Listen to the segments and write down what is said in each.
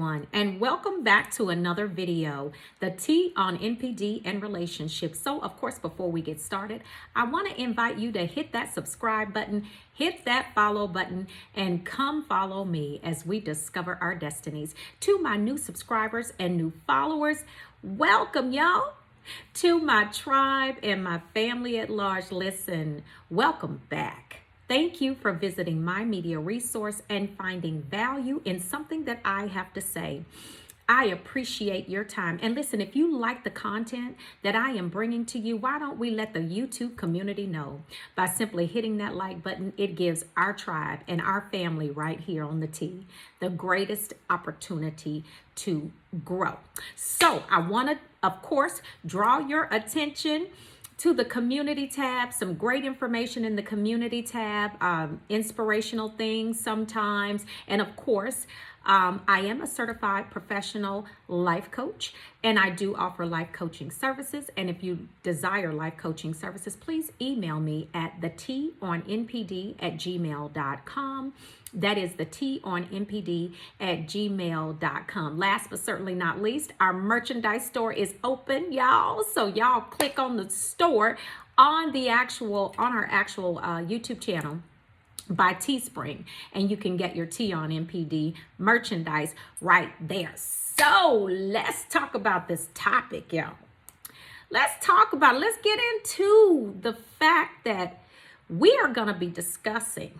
everyone, and welcome back to another video, the T on NPD and relationships. So of course, before we get started, I want to invite you to hit that subscribe button, hit that follow button, and come follow me as we discover our destinies. To my new subscribers and new followers, welcome y'all. To my tribe and my family at large, listen, welcome back. Thank you for visiting my media resource and finding value in something that I have to say. I appreciate your time. And listen, if you like the content that I am bringing to you, why don't we let the YouTube community know by simply hitting that like button? It gives our tribe and our family right here on the T the greatest opportunity to grow. So I want to, of course, draw your attention to the community tab, some great information in the community tab, inspirational things sometimes. And of course, I am a certified professional life coach, and I do offer life coaching services. And if you desire life coaching services, please email me at theteaonnpd@gmail.com. That is theteaonnpd@gmail.com. Last but certainly not least, our merchandise store is open, y'all. So y'all click on the store on our actual YouTube channel by Teespring, and you can get your T on NPD merchandise right there. So let's talk about this topic, y'all. Let's get into the fact that we are going to be discussing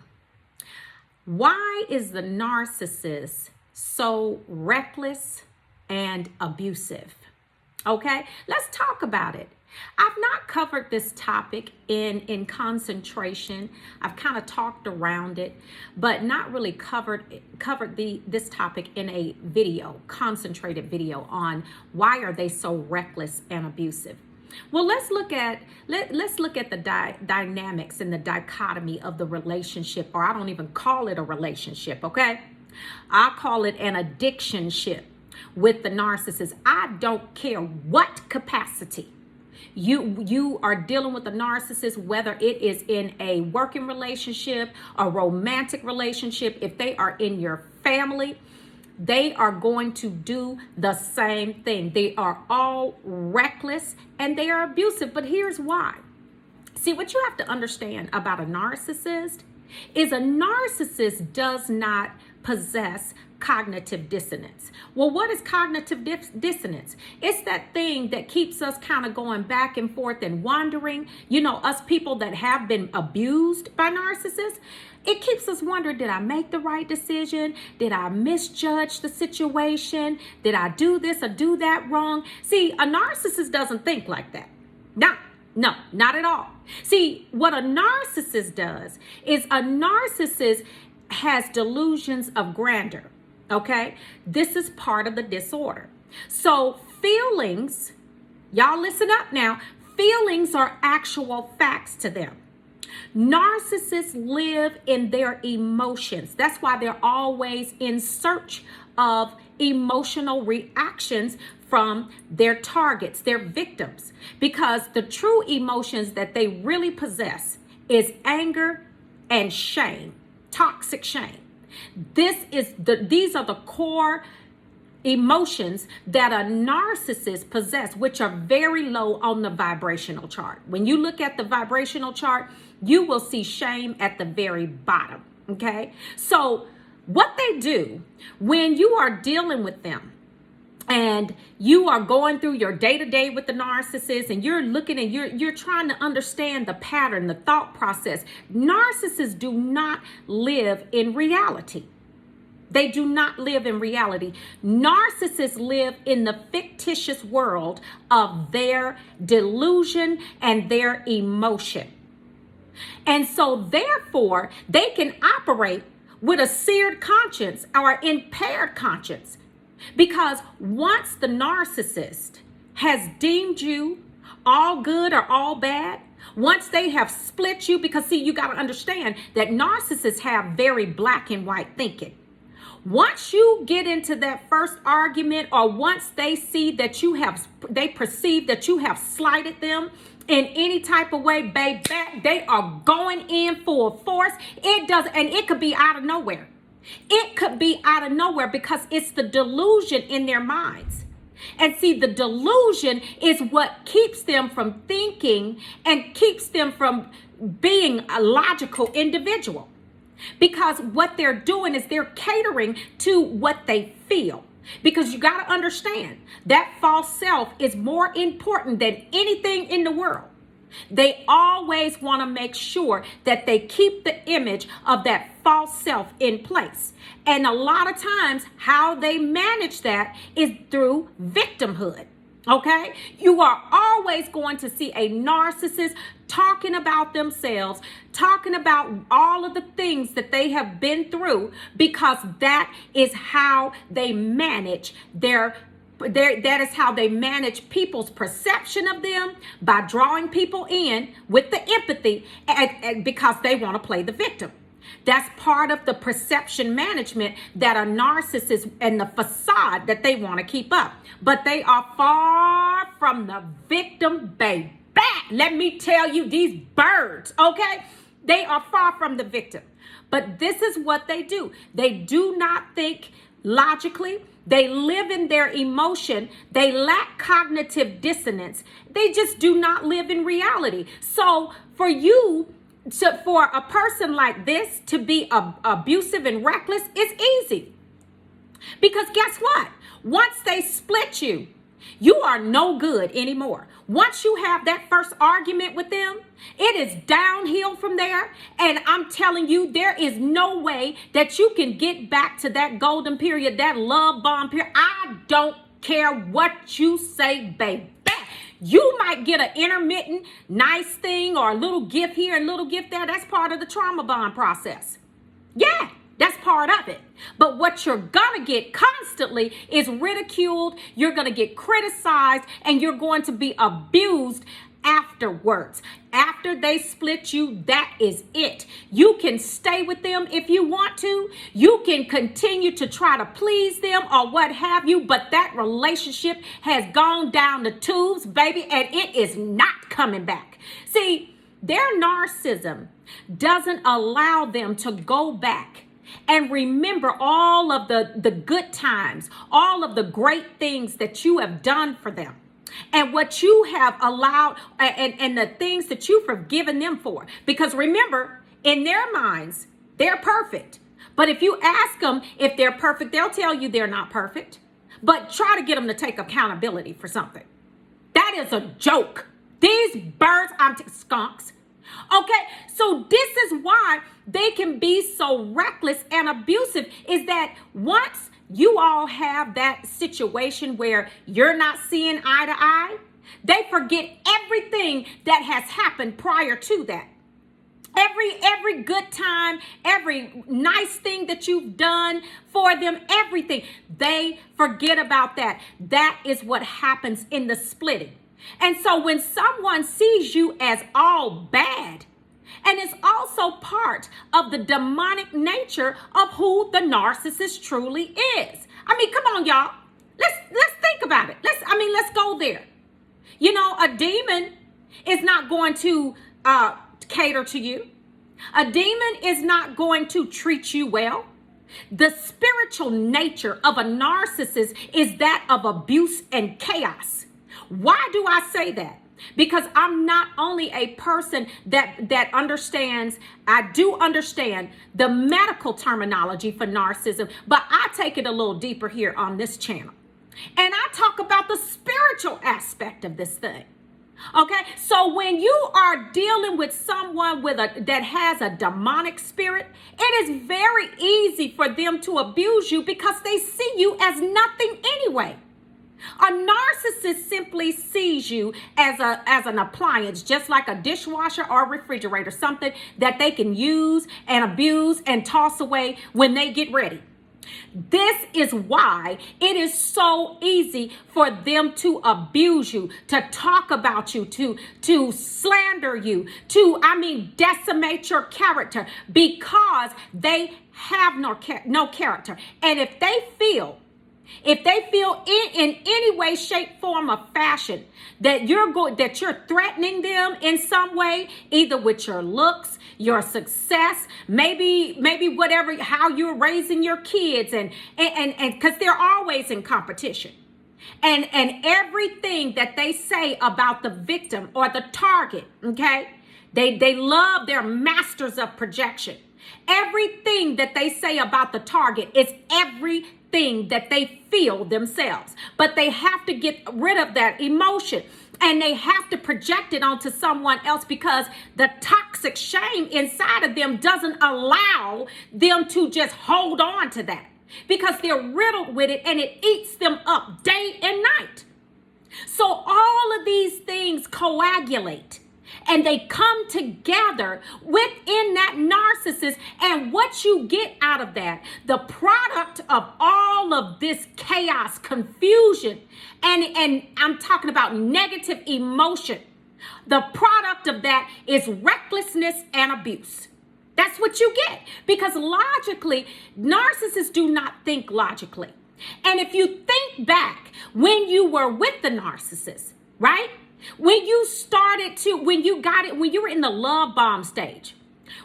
why is the narcissist so reckless and abusive? Okay, let's talk about it. I've not covered this topic in concentration. I've kind of talked around it, but not really covered this topic in a concentrated video on why are they so reckless and abusive. Well, let's look at the dynamics and the dichotomy of the relationship, or I don't even call it a relationship, okay? I call it an addiction-ship with the narcissist. I don't care what capacity you are dealing with a narcissist, whether it is in a working relationship, a romantic relationship, if they are in your family, they are going to do the same thing. They are all reckless and they are abusive. But here's why. See, what you have to understand about a narcissist is a narcissist does not possess cognitive dissonance. Well, what is cognitive dissonance? It's that thing that keeps us kind of going back and forth and wandering. You know, us people that have been abused by narcissists, it keeps us wondering, did I make the right decision? Did I misjudge the situation? Did I do this or do that wrong? See, a narcissist doesn't think like that. No, not at all. See, what a narcissist does is a narcissist has delusions of grandeur. Okay, this is part of the disorder. So feelings, y'all listen up now, feelings are actual facts to them. Narcissists live in their emotions. That's why they're always in search of emotional reactions from their targets, their victims, because the true emotions that they really possess is anger and shame, toxic shame. These are the core emotions that a narcissist possess, which are very low on the vibrational chart. When you look at the vibrational chart, you will see shame at the very bottom. Okay, so what they do when you are dealing with them and you are going through your day-to-day with the narcissist and you're looking and you're trying to understand the pattern, the thought process. Narcissists do not live in reality. They do not live in reality. Narcissists live in the fictitious world of their delusion and their emotion. And so therefore, they can operate with a seared conscience or impaired conscience. Because once the narcissist has deemed you all good or all bad, once they have split you, because see, you got to understand that narcissists have very black and white thinking. Once you get into that first argument, or once they see that they perceive that you have slighted them in any type of way, baby, they are going in full force. And it could be out of nowhere. It could be out of nowhere because it's the delusion in their minds. And see, the delusion is what keeps them from thinking and keeps them from being a logical individual. Because what they're doing is they're catering to what they feel. Because you got to understand that false self is more important than anything in the world. They always want to make sure that they keep the image of that false self in place. And a lot of times how they manage that is through victimhood. Okay? You are always going to see a narcissist talking about themselves, talking about all of the things that they have been through, because that is how they manage that is how they manage people's perception of them, by drawing people in with the empathy and because they want to play the victim. That's part of the perception management that a narcissist and the facade that they want to keep up. But they are far from the victim, baby. Let me tell you, these birds, okay? They are far from the victim. But this is what they do. They do not think logically. They live in their emotion. They lack cognitive dissonance. They just do not live in reality. So for a person like this to be abusive and reckless is easy. Because guess what? Once they split you, you are no good anymore. Once you have that first argument with them, it is downhill from there. And I'm telling you, there is no way that you can get back to that golden period, that love bomb period. I don't care what you say, baby. You might get an intermittent nice thing or a little gift here and a little gift there. That's part of the trauma bond process. Yeah. That's part of it. But what you're going to get constantly is ridiculed. You're going to get criticized and you're going to be abused afterwards. After they split you, that is it. You can stay with them if you want to. You can continue to try to please them or what have you, but that relationship has gone down the tubes, baby, and it is not coming back. See, their narcissism doesn't allow them to go back and remember all of the good times, all of the great things that you have done for them, and what you have allowed, and the things that you've forgiven them for. Because remember, in their minds, they're perfect. But if you ask them if they're perfect, they'll tell you they're not perfect. But try to get them to take accountability for something. That is a joke. These birds, skunks. Okay, so this is why they can be so reckless and abusive, is that once you all have that situation where you're not seeing eye to eye, they forget everything that has happened prior to that. Every good time, every nice thing that you've done for them, everything, they forget about that. That is what happens in the splitting. And so when someone sees you as all bad, and it's also part of the demonic nature of who the narcissist truly is. I mean, come on, y'all. Let's think about it. Let's go there. You know, a demon is not going to cater to you. A demon is not going to treat you well. The spiritual nature of a narcissist is that of abuse and chaos. Why do I say that? Because I'm not only a person that understands, I do understand the medical terminology for narcissism, but I take it a little deeper here on this channel. And I talk about the spiritual aspect of this thing. Okay, so when you are dealing with someone that has a demonic spirit, it is very easy for them to abuse you because they see you as nothing anyway. A narcissist simply sees you as an appliance, just like a dishwasher or a refrigerator, something that they can use and abuse and toss away when they get ready. This is why it is so easy for them to abuse you, to talk about you, to slander you, to decimate your character, because they have no character. And if they feel If they feel in any way, shape, form, or fashion that you're threatening them in some way, either with your looks, your success, maybe whatever, how you're raising your kids, and because they're always in competition. And everything that they say about the victim or the target, okay? They love their masters of projection. Everything that they say about the target is everything that they feel themselves. But they have to get rid of that emotion, and they have to project it onto someone else, because the toxic shame inside of them doesn't allow them to just hold on to that, because they're riddled with it and it eats them up day and night. So all of these things coagulate and they come together within that narcissist. And what you get out of that, the product of all of this chaos, confusion, and I'm talking about negative emotion, the product of that is recklessness and abuse. That's what you get, because logically, narcissists do not think logically. And if you think back when you were with the narcissist, right? When you were in the love bomb stage,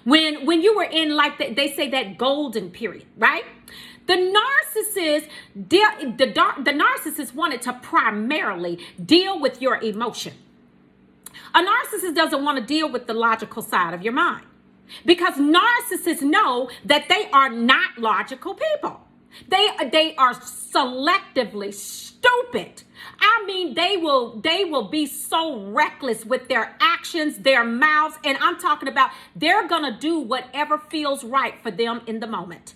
when you were in, like they say, that golden period, right? The narcissist wanted to primarily deal with your emotion. A narcissist doesn't want to deal with the logical side of your mind, because narcissists know that they are not logical people. They are selectively stupid. I mean, they will be so reckless with their actions, their mouths, and I'm talking about they're gonna do whatever feels right for them in the moment.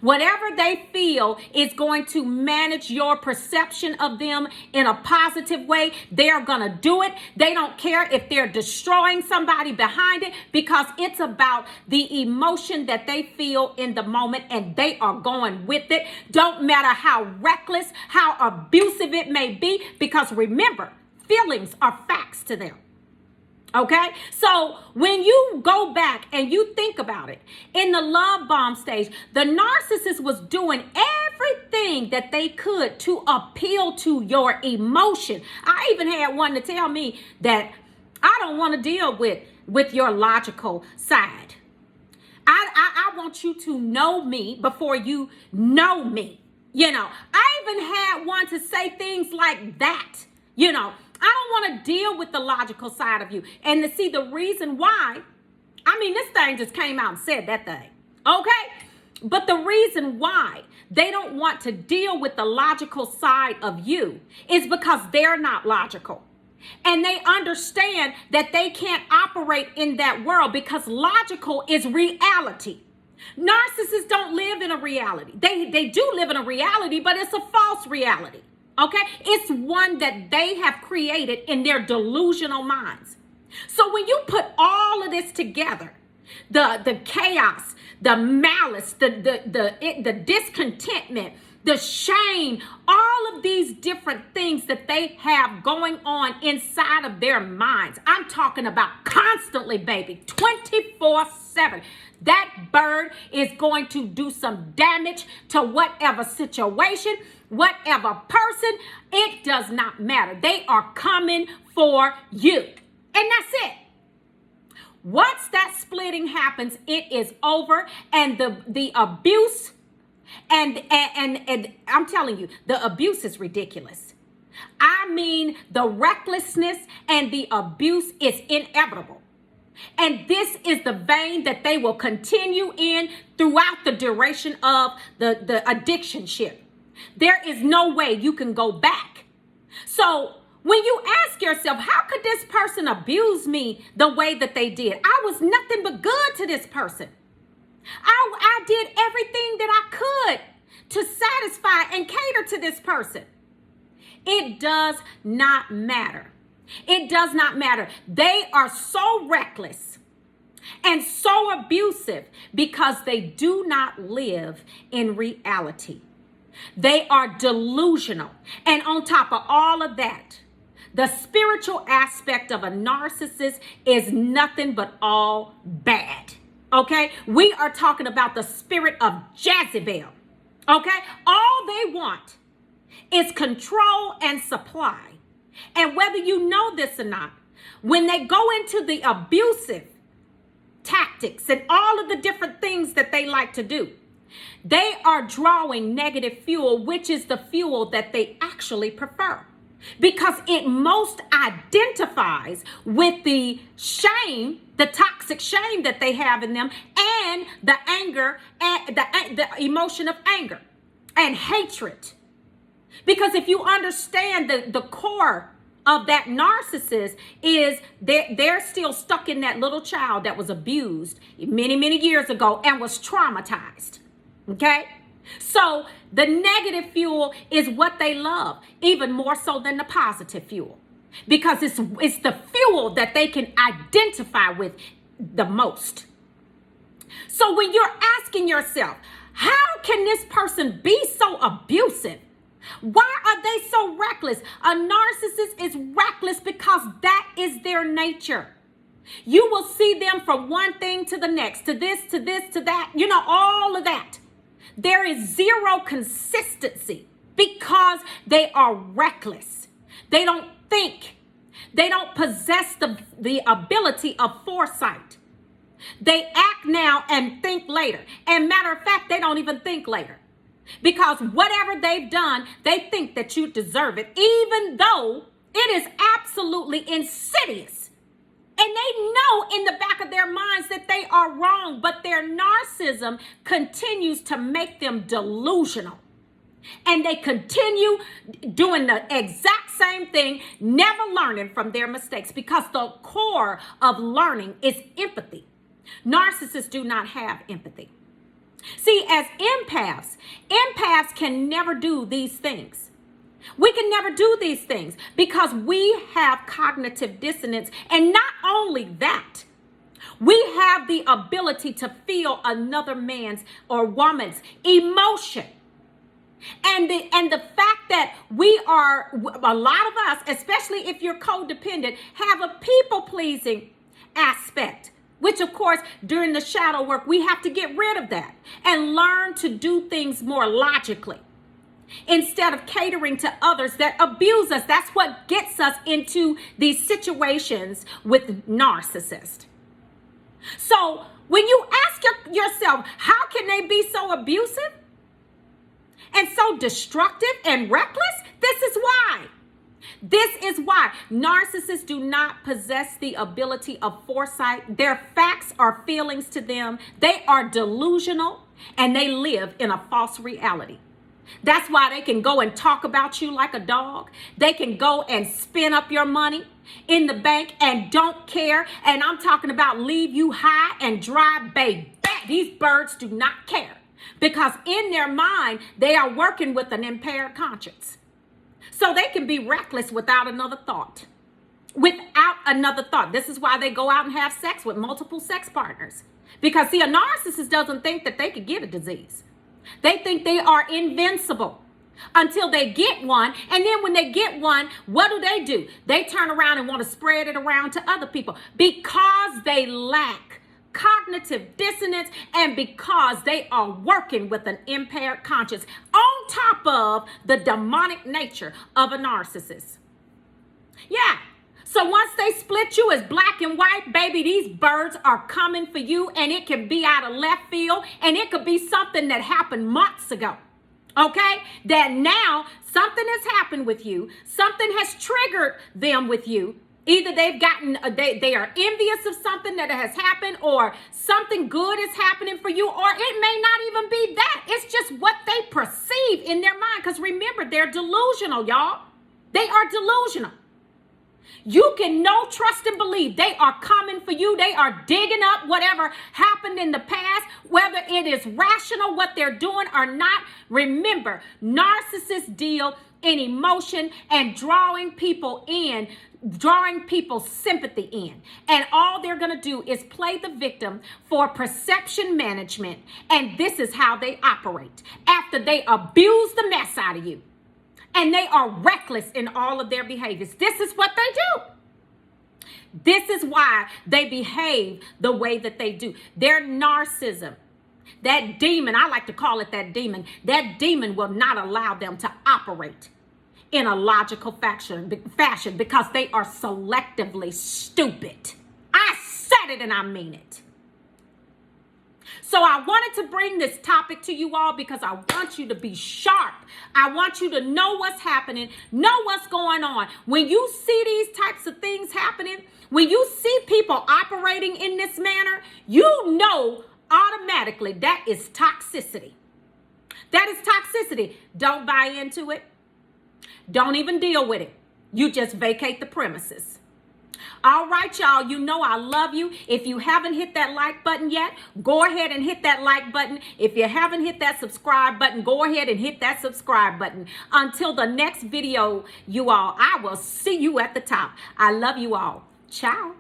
Whatever they feel is going to manage your perception of them in a positive way. They're going to do it. They don't care if they're destroying somebody behind it, because it's about the emotion that they feel in the moment, and they are going with it. Don't matter how reckless, how abusive it may be, because remember, feelings are facts to them. Okay, so when you go back and you think about it, in the love bomb stage, the narcissist was doing everything that they could to appeal to your emotion. I even had one to tell me that I don't want to deal with your logical side. I want you to know me before you know me. You know, I even had one to say things like that, you know. I don't want to deal with the logical side of you. And to see the reason why, I mean, this thing just came out and said that thing. Okay? But the reason why they don't want to deal with the logical side of you is because they're not logical. And they understand that they can't operate in that world, because logical is reality. Narcissists don't live in a reality. They do live in a reality, but it's a false reality. Okay, it's one that they have created in their delusional minds. So when you put all of this together, the chaos, the malice, the discontentment, the shame, all of these different things that they have going on inside of their minds, I'm talking about constantly, baby, 24/7. That bird is going to do some damage to whatever situation, whatever person. It does not matter. They are coming for you. And that's it. Once that splitting happens, it is over. And the abuse, and I'm telling you, the abuse is ridiculous. I mean, the recklessness and the abuse is inevitable. And this is the vein that they will continue in throughout the duration of the addictionship. There is no way you can go back. So when you ask yourself, how could this person abuse me the way that they did? I was nothing but good to this person. I did everything that I could to satisfy and cater to this person. It does not matter. It does not matter. They are so reckless and so abusive because they do not live in reality. They are delusional. And on top of all of that, the spiritual aspect of a narcissist is nothing but all bad. Okay? We are talking about the spirit of Jezebel. Okay? All they want is control and supply. And whether you know this or not, when they go into the abusive tactics and all of the different things that they like to do, they are drawing negative fuel, which is the fuel that they actually prefer, because it most identifies with the shame, the toxic shame that they have in them, and the anger, and the emotion of anger and hatred. Because if you understand the core of that narcissist is they're still stuck in that little child that was abused many, many years ago and was traumatized. Okay? So the negative fuel is what they love, even more so than the positive fuel, because it's the fuel that they can identify with the most. So when you're asking yourself, how can this person be so abusive? Why are they so reckless? A narcissist is reckless because that is their nature. You will see them from one thing to the next, to this, to this, to that, all of that. There is zero consistency because they are reckless. They don't think. They don't possess the ability of foresight. They act now and think later. And matter of fact, they don't even think later. Because whatever they've done, they think that you deserve it, even though it is absolutely insidious. And they know in the back of their minds that they are wrong, but their narcissism continues to make them delusional. And they continue doing the exact same thing, never learning from their mistakes, because the core of learning is empathy. Narcissists do not have empathy. See, as empaths can never do these things. We can never do these things because we have cognitive dissonance. And not only that, we have the ability to feel another man's or woman's emotion. And the fact that we are, a lot of us, especially if you're codependent, have a people-pleasing aspect. Which, of course, during the shadow work, we have to get rid of that and learn to do things more logically instead of catering to others that abuse us. That's what gets us into these situations with narcissists. So when you ask yourself, how can they be so abusive and so destructive and reckless? This is why. This is why narcissists do not possess the ability of foresight. Their facts are feelings to them. They are delusional and they live in a false reality. That's why they can go and talk about you like a dog. They can go and spin up your money in the bank and don't care. And I'm talking about leave you high and dry, baby. These birds do not care because in their mind, they are working with an impaired conscience. So they can be reckless without another thought. Without another thought. This is why they go out and have sex with multiple sex partners. Because, see, a narcissist doesn't think that they could get a disease. They think they are invincible until they get one. And then when they get one, what do? They turn around and want to spread it around to other people because they lack cognitive dissonance and because they are working with an impaired conscience on top of the demonic nature of a narcissist. Yeah. So once they split you as black and white, baby, these birds are coming for you, and it can be out of left field, and it could be something that happened months ago. Okay? That now something has happened with you. Something has triggered them with you. Either they've gotten, they are envious of something that has happened, or something good is happening for you, or it may not even be that. It's just what they perceive in their mind. Because remember, they're delusional, y'all. They are delusional. You can know, trust, and believe they are coming for you. They are digging up whatever happened in the past, whether it is rational what they're doing or not. Remember, narcissists deal in emotion and drawing people's sympathy in. And all they're going to do is play the victim for perception management. And this is how they operate after they abuse the mess out of you. And they are reckless in all of their behaviors. This is what they do. This is why they behave the way that they do. Their narcissism, that demon, I like to call it that demon will not allow them to operate in a logical fashion because they are selectively stupid. I said it and I mean it. So I wanted to bring this topic to you all because I want you to be sharp. I want you to know what's happening, know what's going on. When you see these types of things happening, when you see people operating in this manner, you know automatically that is toxicity. That is toxicity. Don't buy into it. Don't even deal with it. You just vacate the premises. All right, y'all, you know I love you. If you haven't hit that like button yet, go ahead and hit that like button. If you haven't hit that subscribe button, go ahead and hit that subscribe button. Until the next video, you all, I will see you at the top. I love you all. Ciao.